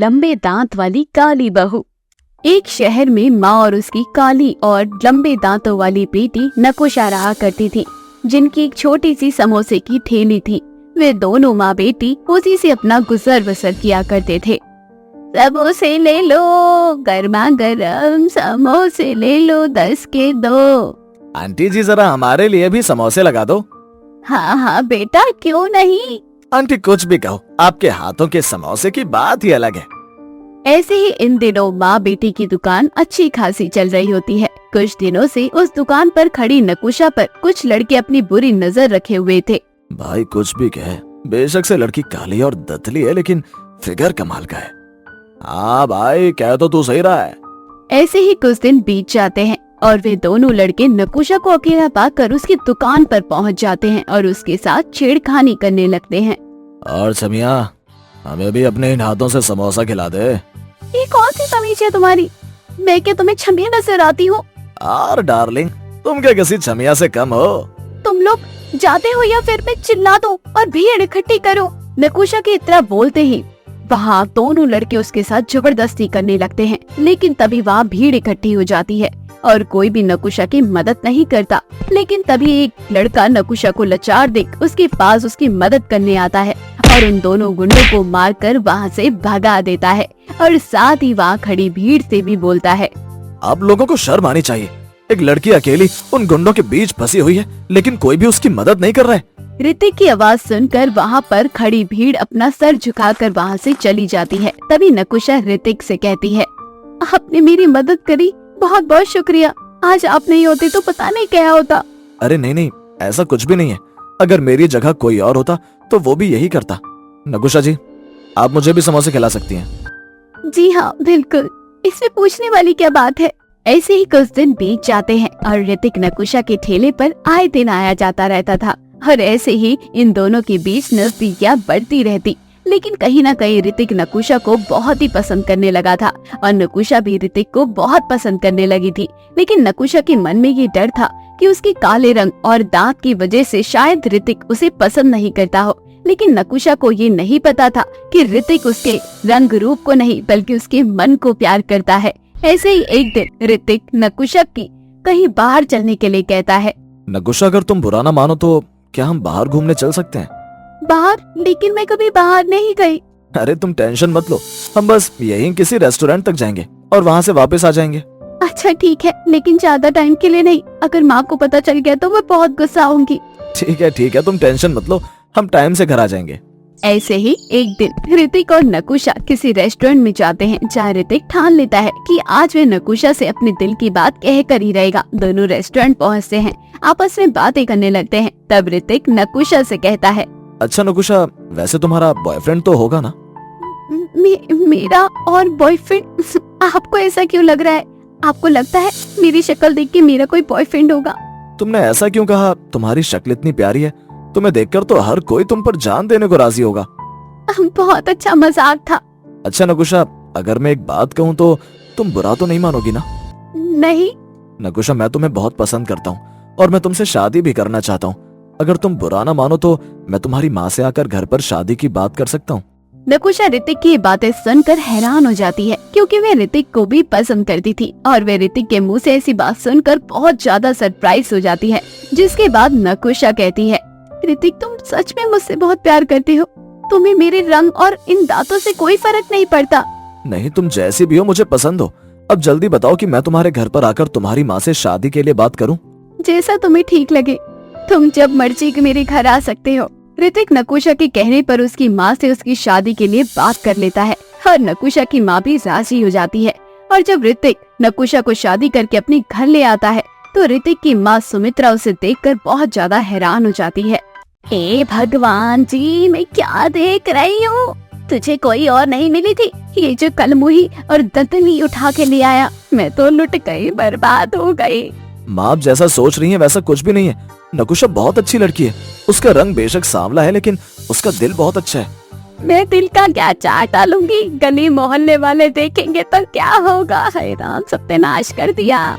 लंबे दांत वाली काली बहू। एक शहर में माँ और उसकी काली और लंबे दांतों वाली बेटी नकुशा रहा करती थी, जिनकी एक छोटी सी समोसे की ठेली थी। वे दोनों माँ बेटी उसी से अपना गुजर बसर किया करते थे। समोसे ले लो, गर्मा गर्म समोसे ले लो, 10 के 2। आंटी जी जरा हमारे लिए भी समोसे लगा दो। हाँ हाँ बेटा, क्यों नहीं। आंटी कुछ भी कहो, आपके हाथों के समोसे की बात ही अलग है। ऐसे ही इन दिनों माँ बेटी की दुकान अच्छी खासी चल रही होती है। कुछ दिनों से उस दुकान पर खड़ी नकुशा पर कुछ लड़के अपनी बुरी नजर रखे हुए थे। भाई कुछ भी कहे, बेशक से लड़की काली और दतली है, लेकिन फिगर कमाल का है। हाँ भाई, कह तो तू सही रहा है। ऐसे ही कुछ दिन बीत जाते हैं और वे दोनों लड़के नकुशा को अकेला पाकर उसकी दुकान पर पहुंच जाते हैं और उसके साथ छेड़खानी करने लगते हैं। और समिया, हमें भी अपने इन हाथों से समोसा खिला दे। ये कौन सी तमीज है तुम्हारी? मैं क्या तुम्हें छमिया नजर आती हूँ? और डार्लिंग, तुम क्या किसी छमिया से कम हो? तुम लोग जाते हो या फिर मैं चिल्ला दूं और भीड़ इकट्ठी करो। नकुशा के इतना बोलते ही वहाँ दोनों लड़के उसके साथ जबरदस्ती करने लगते हैं, लेकिन तभी वहाँ भीड़ इकट्ठी हो जाती है और कोई भी नकुशा की मदद नहीं करता। लेकिन तभी एक लड़का नकुशा को लाचार देख उसके पास उसकी मदद करने आता है और उन दोनों गुंडों को मारकर वहाँ से भगा देता है और साथ ही वहाँ खड़ी भीड़ से भी बोलता है, आप लोगों को शर्म आनी चाहिए। एक लड़की अकेली उन गुंडों के बीच फंसी हुई है, लेकिन कोई भी उसकी मदद नहीं कर रहा है। ऋतिक की आवाज सुनकर वहाँ पर खड़ी भीड़ अपना सर झुकाकर वहाँ से चली जाती है। तभी नकुशा ऋतिक से कहती है, आपने मेरी मदद करी, बहुत बहुत शुक्रिया। आज आप नहीं होते तो पता नहीं क्या होता। अरे नहीं नहीं, ऐसा कुछ भी नहीं है। अगर मेरी जगह कोई और होता तो वो भी यही करता। नकुशा जी, आप मुझे भी समोसे खिला सकती हैं। जी हाँ बिल्कुल, इसमें पूछने वाली क्या बात है। ऐसे ही कुछ दिन बीत जाते हैं और ऋतिक नकुशा के ठेले पर आए दिन आया जाता रहता था और ऐसे ही इन दोनों के बीच नजदीकियां बढ़ती रहती। लेकिन कहीं न कहीं ऋतिक नकुशा को बहुत ही पसंद करने लगा था और नकुशा भी ऋतिक को बहुत पसंद करने लगी थी। लेकिन नकुशा के मन में ये डर था कि उसके काले रंग और दांत की वजह से शायद ऋतिक उसे पसंद नहीं करता हो। लेकिन नकुशा को ये नहीं पता था कि ऋतिक उसके रंग रूप को नहीं बल्कि उसके मन को प्यार करता है। ऐसे ही एक दिन ऋतिक नकुशा की कहीं बाहर चलने के लिए कहता है। नकुशा, अगर तुम बुरा ना मानो तो क्या हम बाहर घूमने चल सकते हैं? बाहर? लेकिन मैं कभी बाहर नहीं गई। अरे तुम टेंशन मत लो, हम बस यहीं किसी रेस्टोरेंट तक जाएंगे और वहाँ से वापस आ जाएंगे। अच्छा ठीक है, लेकिन ज्यादा टाइम के लिए नहीं। अगर माँ को पता चल गया तो मैं बहुत गुस्सा होंगी। ठीक है, तुम टेंशन मत लो, हम टाइम से घर आ जाएंगे। ऐसे ही एक दिन ऋतिक और नकुशा किसी रेस्टोरेंट में जाते हैं, जहाँ ऋतिक ठान लेता है कि आज वे नकुशा से अपने दिल की बात कह कर ही रहेगा। दोनों रेस्टोरेंट पहुँचते हैं, आपस में बातें करने लगते हैं। तब ऋतिक नकुशा से कहता है, अच्छा नकुशा, वैसे तुम्हारा बॉयफ्रेंड तो होगा ना? मेरा और बॉयफ्रेंड? आपको ऐसा क्यों लग रहा है? आपको लगता है मेरी शक्ल देख के मेरा कोई बॉयफ्रेंड होगा? तुमने ऐसा क्यों कहा? तुम्हारी शक्ल इतनी प्यारी है, तुम्हें देखकर तो हर कोई तुम पर जान देने को राजी होगा। बहुत अच्छा मजाक था। अच्छा नकुशा, अगर मैं एक बात कहूँ तो तुम बुरा तो नहीं मानोगी ना? नहीं। नकुशा, मैं तुम्हें बहुत पसंद करता हूँ और मैं तुमसे शादी भी करना चाहता हूँ। अगर तुम बुरा ना मानो तो मैं तुम्हारी माँ से आकर घर पर शादी की बात कर सकता हूँ। नकुशा ऋतिक की बातें सुनकर हैरान हो जाती है, क्योंकि वे ऋतिक को भी पसंद करती थी और वे ऋतिक के मुंह से ऐसी बात सुनकर बहुत ज्यादा सरप्राइज हो जाती है। जिसके बाद नकुशा कहती है, ऋतिक तुम सच में मुझसे बहुत प्यार करते हो? तुम्हें मेरे रंग और इन दांतों से कोई फर्क नहीं पड़ता? नहीं, तुम जैसी भी हो मुझे पसंद हो। अब जल्दी बताओ कि मैं तुम्हारे घर पर आकर तुम्हारी माँ से शादी के लिए बात करूँ? जैसा तुम्हें ठीक लगे, तुम जब मर्जी मेरे घर आ सकते हो। ऋतिक नकुशा के कहने पर उसकी माँ से उसकी शादी के लिए बात कर लेता है और नकुशा की माँ भी राजी हो जाती है। और जब ऋतिक नकुशा को शादी करके अपने घर ले आता है तो ऋतिक की माँ सुमित्रा उसे देखकर बहुत ज्यादा हैरान हो जाती है। हे भगवान जी, मैं क्या देख रही हूँ? तुझे कोई और नहीं मिली थी? ये जो कलमुही और दतली उठा के ले आया, मैं तो लुट गई, बर्बाद हो गई। माँ, आप जैसा सोच रही हैं वैसा कुछ भी नहीं है। नकुशा बहुत अच्छी लड़की है। उसका रंग बेशक सांवला है, लेकिन उसका दिल बहुत अच्छा है। मैं दिल का क्या चाट डालूंगी? गली मोहल्ले वाले देखेंगे तो क्या होगा? हैरान, सत्यानाश कर दिया।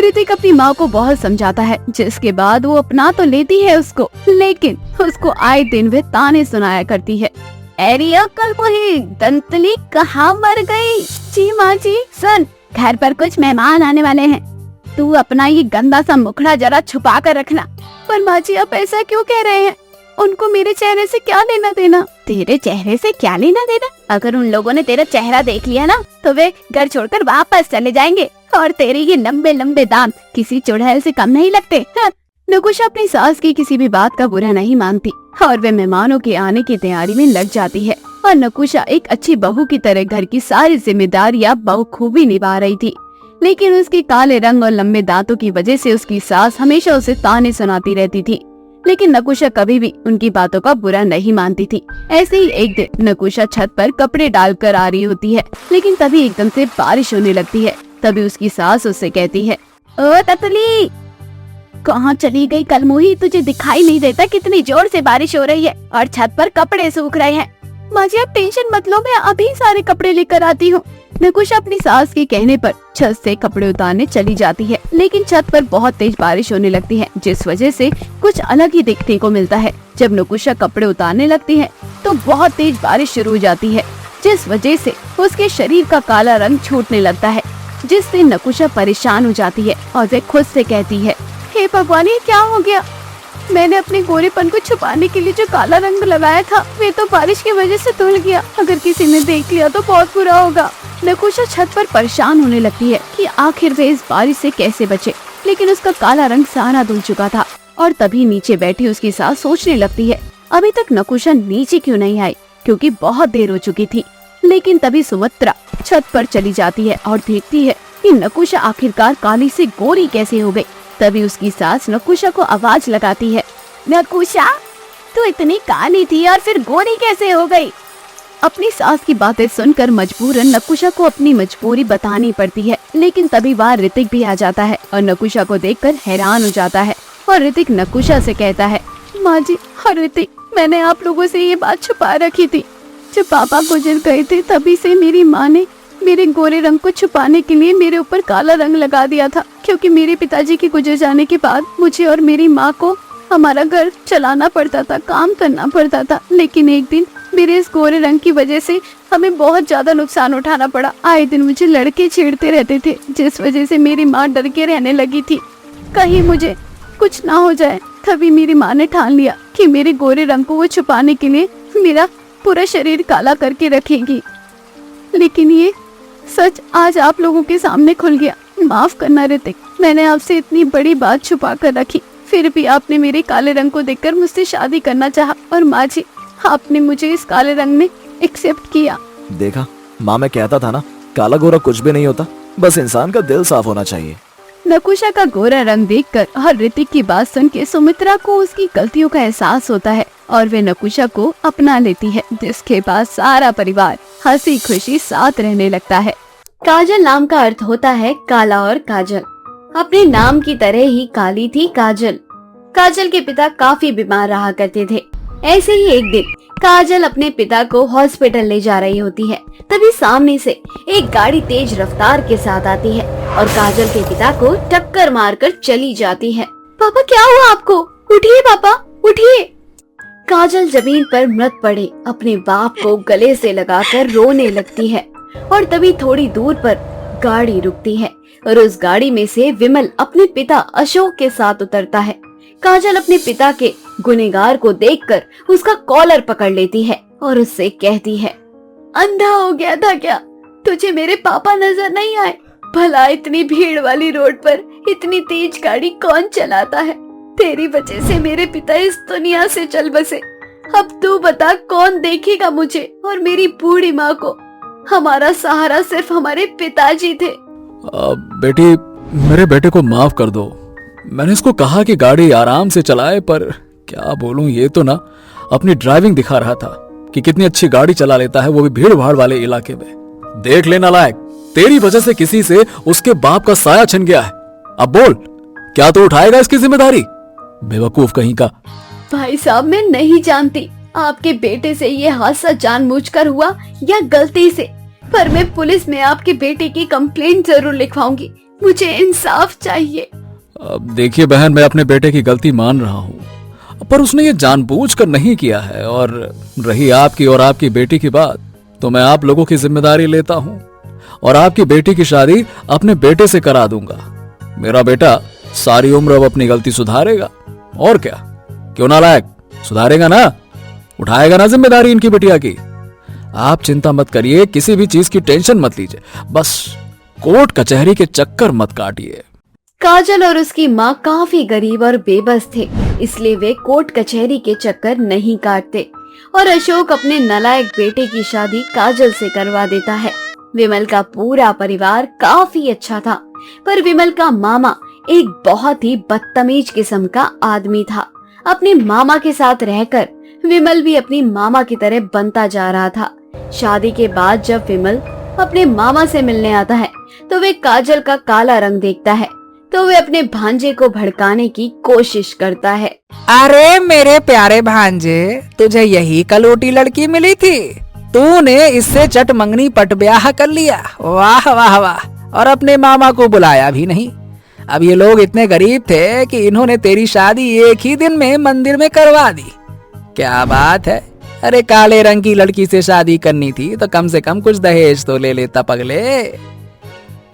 ऋतिक अपनी माँ को बहुत समझाता है, जिसके बाद वो अपना तो लेती है उसको, लेकिन उसको आए दिन वे ताने सुनाया करती है। अरे कल वही दंतली कहाँ मर गई? जी माँ जी, सुन, घर पर कुछ मेहमान आने वाले हैं, तू अपना ये गंदा सा मुखड़ा जरा छुपा कर रखना। पर माँ जी आप ऐसा क्यों कह रहे हैं? उनको मेरे चेहरे से क्या लेना देना? तेरे चेहरे से क्या लेना देना? अगर उन लोगों ने तेरा चेहरा देख लिया ना तो वे घर छोड़कर वापस चले जाएंगे, और तेरे ये लंबे लंबे दांत किसी चुड़ैल से कम नहीं लगते। हाँ। नकुशा अपनी सास की किसी भी बात का बुरा नहीं मानती और वे मेहमानों के आने की तैयारी में लग जाती है। और नकुशा एक अच्छी बहू की तरह घर की सारी जिम्मेदारियां बखूबी निभा रही थी। लेकिन उसके काले रंग और लंबे दांतों की वजह से उसकी सास हमेशा उसे ताने सुनाती रहती थी। लेकिन नकुशा कभी भी उनकी बातों का बुरा नहीं मानती थी। ऐसे ही एक दिन नकुशा छत पर कपड़े डालकर आ रही होती है, लेकिन तभी एकदम से बारिश होने लगती है। तभी उसकी सास उससे कहती है, ओ ततली, कहाँ चली गई कलमुही? तुझे दिखाई नहीं देता कितनी जोर से बारिश हो रही है और छत पर कपड़े सूख रहे हैं? माँ जी आप टेंशन मत लो, मैं अभी सारे कपड़े लेकर आती हूँ। नकुशा अपनी सास के कहने पर छत से कपड़े उतारने चली जाती है, लेकिन छत पर बहुत तेज बारिश होने लगती है, जिस वजह से कुछ अलग ही देखने को मिलता है। जब नकुशा कपड़े उतारने लगती है तो बहुत तेज बारिश शुरू हो जाती है, जिस वजह से उसके शरीर का काला रंग छूटने लगता है, जिससे नकुशा परेशान हो जाती है और वे खुद से कहती है, हे भगवान ये क्या हो गया? मैंने अपने गोरेपन को छुपाने के लिए जो काला रंग लगाया था वे तो बारिश की वजह से धुल गया। अगर किसी ने देख लिया तो बहुत बुरा होगा। नकुशा छत पर परेशान होने लगती है कि आखिर वे इस बारिश से कैसे बचे, लेकिन उसका काला रंग सारा धुल चुका था। और तभी नीचे बैठी उसकी सास सोचने लगती है, अभी तक नकुशा नीचे क्यों नहीं आई, क्योंकि बहुत देर हो चुकी थी। लेकिन तभी सुमित्रा छत पर चली जाती है और देखती है कि नकुशा आखिरकार काली से गोरी कैसे हो गई। तभी उसकी सास नकुशा को आवाज लगाती है, नकुशा तू इतनी काली थी और फिर गोरी कैसे हो गई? अपनी सास की बातें सुनकर मजबूरन नकुशा को अपनी मजबूरी बतानी पड़ती है। लेकिन तभी वहाँ ऋतिक भी आ जाता है और नकुशा को देखकर हैरान हो जाता है। और ऋतिक नकुशा से कहता है, माँ जी और ऋतिक, मैंने आप लोगों से ये बात छुपा रखी थी। जब पापा गुजर गए थे तभी से मेरी माँ ने मेरे गोरे रंग को छुपाने के लिए मेरे ऊपर काला रंग लगा दिया था, क्योंकि मेरे पिताजी के गुजर जाने के बाद मुझे और मेरी माँ को हमारा घर चलाना पड़ता था, काम करना पड़ता था। लेकिन एक दिन मेरे इस गोरे रंग की वजह से हमें बहुत ज्यादा नुकसान उठाना पड़ा। आए दिन मुझे लड़के छेड़ते रहते थे, जिस वजह से मेरी माँ डर के रहने लगी थी, कहीं मुझे कुछ ना हो जाए। तभी मेरी माँ ने ठान लिया कि मेरे गोरे रंग को वो छुपाने के लिए मेरा पूरा शरीर काला करके रखेगी। लेकिन ये सच आज आप लोगों के सामने खुल गया। माफ करना ऋतिक, मैंने आपसे इतनी बड़ी बात छुपा कर रखी, फिर भी आपने मेरे काले रंग को देखकर मुझसे शादी करना चाहा। और माँ जी आपने मुझे इस काले रंग में एक्सेप्ट किया। देखा माँ, मैं कहता था ना, काला गोरा कुछ भी नहीं होता, बस इंसान का दिल साफ होना चाहिए। नकुशा का गोरा रंग देखकर और ऋतिक की बात सुन के सुमित्रा को उसकी गलतियों का एहसास होता है और वे नकुशा को अपना लेती है, जिसके बाद सारा परिवार हंसी खुशी साथ रहने लगता है। काजल नाम का अर्थ होता है काला और काजल। अपने नाम की तरह ही काली थी काजल। काजल के पिता काफी बीमार रहा करते थे। ऐसे ही एक दिन काजल अपने पिता को हॉस्पिटल ले जा रही होती है, तभी सामने से एक गाड़ी तेज रफ्तार के साथ आती है और काजल के पिता को टक्कर मारकर चली जाती है। पापा क्या हुआ आपको? उठिए पापा, उठिए। काजल जमीन पर मृत पड़े अपने बाप को गले से लगाकर रोने लगती है। और तभी थोड़ी दूर पर गाड़ी रुकती है और उस गाड़ी में से विमल अपने पिता अशोक के साथ उतरता है। काजल अपने पिता के गुनहगार को देखकर उसका कॉलर पकड़ लेती है और उससे कहती है, अंधा हो गया था क्या? तुझे मेरे पापा नजर नहीं आए? भला इतनी भीड़ वाली रोड पर इतनी तेज गाड़ी कौन चलाता है? तेरी वजह से मेरे पिता इस दुनिया से चल बसे। अब तू बता कौन देखेगा मुझे और मेरी बूढ़ी माँ को? हमारा सहारा सिर्फ हमारे पिताजी थे। बेटी, मेरे बेटे को माफ कर दो। मैंने इसको कहा कि गाड़ी आराम से चलाए, पर क्या बोलूं, ये तो ना अपनी ड्राइविंग दिखा रहा था कि कितनी अच्छी गाड़ी चला लेता है, वो भी भीड़ भाड़ वाले इलाके में। देख लेना लायक, तेरी वजह से किसी से उसके बाप का साया छिन गया है। अब बोल, क्या तू उठाएगा इसकी जिम्मेदारी? बेवकूफ कहीं का। भाई साहब, मैं नहीं जानती आपके बेटे से ये हादसा जानबूझकर हुआ या गलती से, पर मैं पुलिस में आपके बेटे की कंप्लेंट जरूर लिखवाऊंगी। मुझे इंसाफ चाहिए। अब देखिए बहन, मैं अपने बेटे की गलती मान रहा हूँ। पर उसने ये जानबूझकर नहीं किया है। और रही आपकी और आपकी बेटी की बात, तो मैं आप लोगों की जिम्मेदारी लेता हूं और आपकी बेटी की शादी अपने बेटे से करा दूंगा। मेरा बेटा सारी उम्र अब अपनी गलती सुधारेगा। और क्या, क्यों नालायक, सुधारेगा ना, उठाएगा ना जिम्मेदारी इनकी बिटिया की। आप चिंता मत करिए, किसी भी चीज की टेंशन मत लीजिए, बस कोर्ट कचहरी के चक्कर मत काटिए। काजल और उसकी माँ काफी गरीब और बेबस थे, इसलिए वे कोर्ट कचहरी के चक्कर नहीं काटते और अशोक अपने नालायक बेटे की शादी काजल से करवा देता है। विमल का पूरा परिवार काफी अच्छा था, पर विमल का मामा एक बहुत ही बदतमीज किस्म का आदमी था। अपने मामा के साथ रहकर विमल भी अपनी मामा की तरह बनता जा रहा था। शादी के बाद जब विमल अपने मामा से मिलने आता है तो वे काजल का काला रंग देखता है, तो वे अपने भांजे को भड़काने की कोशिश करता है। अरे मेरे प्यारे भांजे, तुझे यही कलोटी लड़की मिली थी, तूने इससे चट मंगनी पट ब्याह कर लिया। वाह वाह वाह, और अपने मामा को बुलाया भी नहीं। अब ये लोग इतने गरीब थे कि इन्होंने तेरी शादी एक ही दिन में मंदिर में करवा दी। क्या बात है। अरे काले रंग की लड़की से शादी करनी थी तो कम से कम कुछ दहेज तो ले लेता पगले।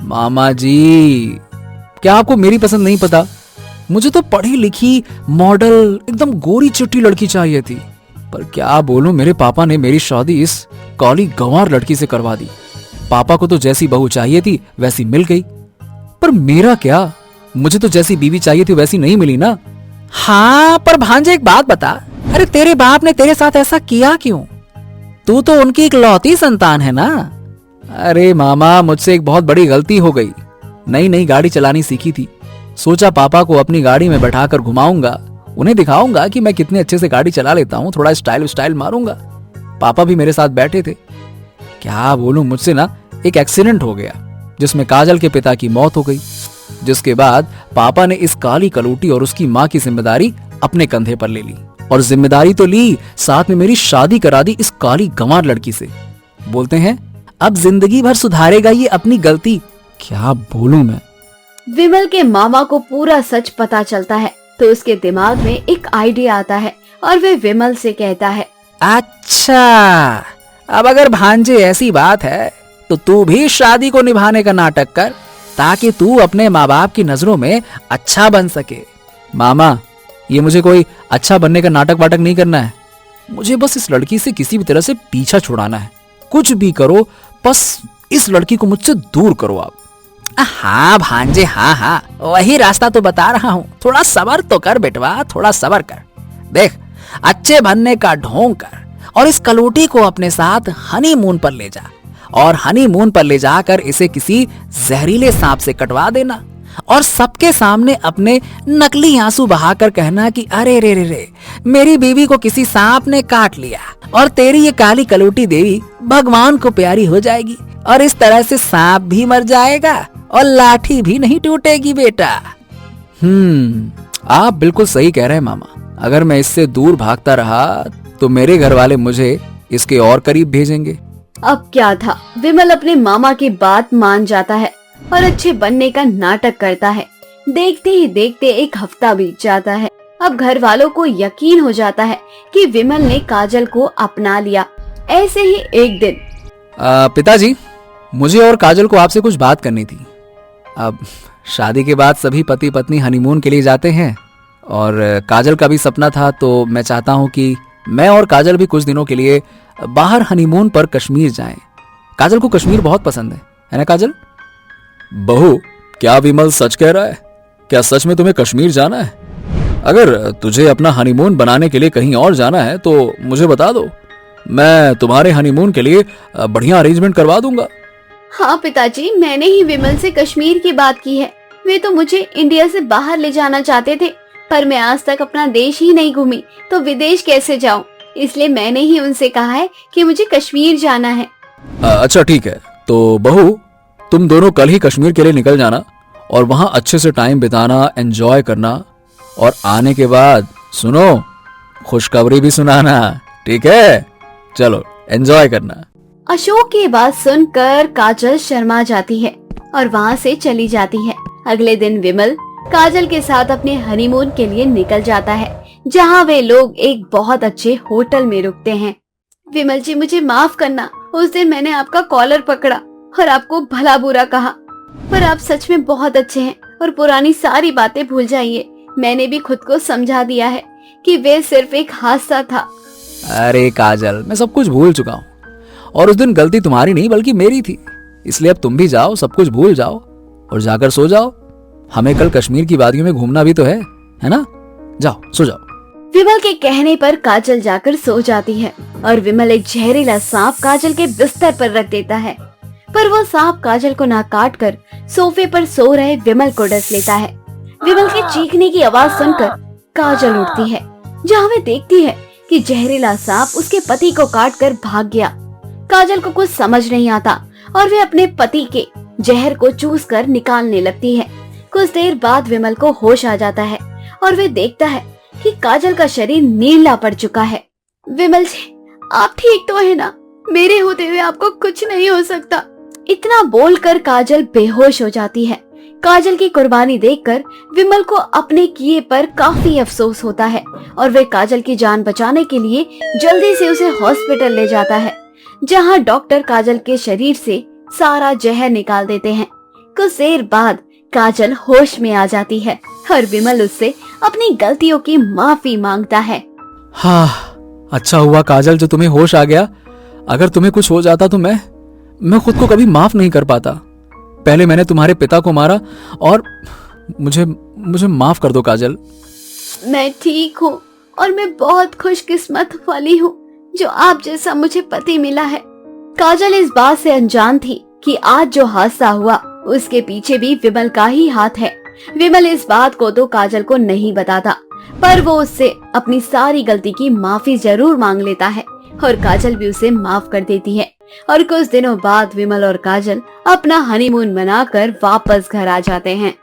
मामा जी, क्या आपको मेरी पसंद नहीं पता? मुझे तो पढ़ी लिखी मॉडल एकदम गोरी चिट्टी लड़की चाहिए थी, पर क्या बोलूं, मेरे पापा ने मेरी शादी इस काली गंवार लड़की से करवा दी। पापा को तो जैसी बहू चाहिए थी वैसी मिल गई, पर मेरा क्या, मुझे तो जैसी बीवी चाहिए थी वैसी नहीं मिली ना। हाँ, पर भांजे एक बात बता, अरे तेरे बाप ने तेरे साथ ऐसा किया क्यों? तू तो उनकी इकलौती संतान है ना। अरे मामा, मुझसे एक बहुत बड़ी गलती हो गई। नई नई गाड़ी चलानी सीखी थी, सोचा पापा को अपनी गाड़ी में बैठाकर घुमाऊंगा, उन्हें दिखाऊंगा कि मैं कितने अच्छे से गाड़ी चला लेता हूँ, थोड़ा स्टाइल मारूंगा। पापा भी मेरे साथ बैठे थे। क्या बोलूं, मुझसे ना एक एक्सीडेंट हो गया जिसमें काजल के पिता की मौत हो गई, जिसके बाद पापा ने इस काली कलूटी और उसकी माँ की जिम्मेदारी अपने कंधे पर ले ली। और जिम्मेदारी तो ली, साथ में मेरी शादी करा दी इस काली गंवार लड़की से। बोलते हैं अब जिंदगी भर सुधारेगा ये अपनी गलती। क्या बोलूं मैं। विमल के मामा को पूरा सच पता चलता है तो उसके दिमाग में एक आइडिया आता है और वे विमल से कहता है, अच्छा, अब अगर भांजे ऐसी बात है तो तू भी शादी को निभाने का नाटक कर, ताकि तू अपने माँ बाप की नजरों में अच्छा बन सके। मामा, ये मुझे कोई अच्छा बनने का नाटक वाटक नहीं करना है। मुझे बस इस लड़की से किसी भी तरह से पीछा छुड़ाना है। कुछ भी करो, बस इस लड़की को मुझसे दूर करो आप। हाँ भांजे, हाँ, वही रास्ता तो बता रहा हूँ। थोड़ा सबर तो कर बेटवा, थोड़ा सबर कर। देख, अच्छे बनने का ढोंग कर और इस कलोटी को अपने साथ हनीमून पर ले जा, और हनीमून पर ले जाकर इसे किसी जहरीले सांप से कटवा देना, और सबके सामने अपने नकली आंसू बहाकर कहना कि अरे रे रे रे, मेरी बीवी को किसी सांप ने काट लिया, और तेरी ये काली कलोटी देवी भगवान को प्यारी हो जाएगी, और इस तरह से सांप भी मर जाएगा और लाठी भी नहीं टूटेगी बेटा। आप बिल्कुल सही कह रहे हैं मामा। अगर मैं इससे दूर भागता रहा तो मेरे घर वाले मुझे इसके और करीब भेजेंगे। अब क्या था, विमल अपने मामा की बात मान जाता है और अच्छे बनने का नाटक करता है। देखते ही देखते एक हफ्ता बीत जाता है। अब घर वालों को यकीन हो जाता है कि विमल ने काजल को अपना लिया। ऐसे ही एक दिन, पिताजी, मुझे और काजल को आपसे कुछ बात करनी थी। अब शादी के बाद सभी पति पत्नी हनीमून के लिए जाते हैं, और काजल का भी सपना था, तो मैं चाहता हूँ कि मैं और काजल भी कुछ दिनों के लिए बाहर हनीमून पर कश्मीर जाएं। काजल को कश्मीर बहुत पसंद है ना काजल? बहू, क्या विमल सच कह रहा है? क्या सच में तुम्हें कश्मीर जाना है? अगर तुझे अपना हनीमून बनाने के लिए कहीं और जाना है तो मुझे बता दो, मैं तुम्हारे हनीमून के लिए बढ़िया अरेंजमेंट करवा दूंगा। हाँ पिताजी, मैंने ही विमल से कश्मीर की बात की है। वे तो मुझे इंडिया से बाहर ले जाना चाहते थे, पर मैं आज तक अपना देश ही नहीं घूमी तो विदेश कैसे जाऊं? इसलिए मैंने ही उनसे कहा है कि मुझे कश्मीर जाना है। अच्छा ठीक है, तो बहू तुम दोनों कल ही कश्मीर के लिए निकल जाना और वहां अच्छे से टाइम बिताना, एंजॉय करना, और आने के बाद सुनो, खुशखबरी भी सुनाना, ठीक है? चलो एंजॉय करना। अशोक की बात सुनकर काजल शर्मा जाती है और वहाँ से चली जाती है। अगले दिन विमल काजल के साथ अपने हनीमून के लिए निकल जाता है। जहाँ वे लोग एक बहुत अच्छे होटल में रुकते हैं। विमल जी, मुझे माफ करना, उस दिन मैंने आपका कॉलर पकड़ा और आपको भला बुरा कहा, पर आप सच में बहुत अच्छे हैं और पुरानी सारी बातें भूल जाइए। मैंने भी खुद को समझा दिया है कि वे सिर्फ एक हादसा था। अरे काजल, मैं सब कुछ भूल चुका हूँ और उस दिन गलती तुम्हारी नहीं बल्कि मेरी थी। इसलिए अब तुम भी जाओ, सब कुछ भूल जाओ और जाकर सो जाओ। हमें कल कश्मीर की वादियों में घूमना भी तो है ना? जाओ, सो जाओ। विमल के कहने पर काजल जाकर सो जाती है और विमल एक जहरीला सांप काजल के बिस्तर पर रख देता है, पर वो सांप काजल को ना काट कर सोफे पर सो रहे विमल को डस लेता है। विमल के चीखने की आवाज सुनकर काजल उठती है, जहाँ वे देखती है कि जहरीला सांप उसके पति को काट कर भाग गया। काजल को कुछ समझ नहीं आता और वे अपने पति के जहर को चूस कर निकालने लगती है। कुछ देर बाद विमल को होश आ जाता है और वे देखता है कि काजल का शरीर नीला पड़ चुका है। विमल जी, आप ठीक तो है ना? मेरे होते हुए आपको कुछ नहीं हो सकता। इतना बोलकर काजल बेहोश हो जाती है। काजल की कुर्बानी देखकर विमल को अपने किए पर काफी अफसोस होता है और वे काजल की जान बचाने के लिए जल्दी से उसे हॉस्पिटल ले जाता है, जहां डॉक्टर काजल के शरीर से सारा जहर निकाल देते हैं। कुछ देर बाद काजल होश में आ जाती है और विमल उससे अपनी गलतियों की माफी मांगता है। हाँ, अच्छा हुआ काजल जो तुम्हें होश आ गया। अगर तुम्हें कुछ हो जाता तो मैं खुद को कभी माफ नहीं कर पाता। पहले मैंने तुम्हारे पिता को मारा और मुझे माफ कर दो काजल। मैं ठीक हूँ और मैं बहुत खुशकिस्मत वाली हूँ जो आप जैसा मुझे पति मिला है। काजल इस बात से अनजान थी कि आज जो हादसा हुआ उसके पीछे भी विमल का ही हाथ है। विमल इस बात को तो काजल को नहीं बताता, पर वो उससे अपनी सारी गलती की माफी जरूर मांग लेता है और काजल भी उसे माफ कर देती है। और कुछ दिनों बाद विमल और काजल अपना हनीमून मनाकर वापस घर आ जाते हैं।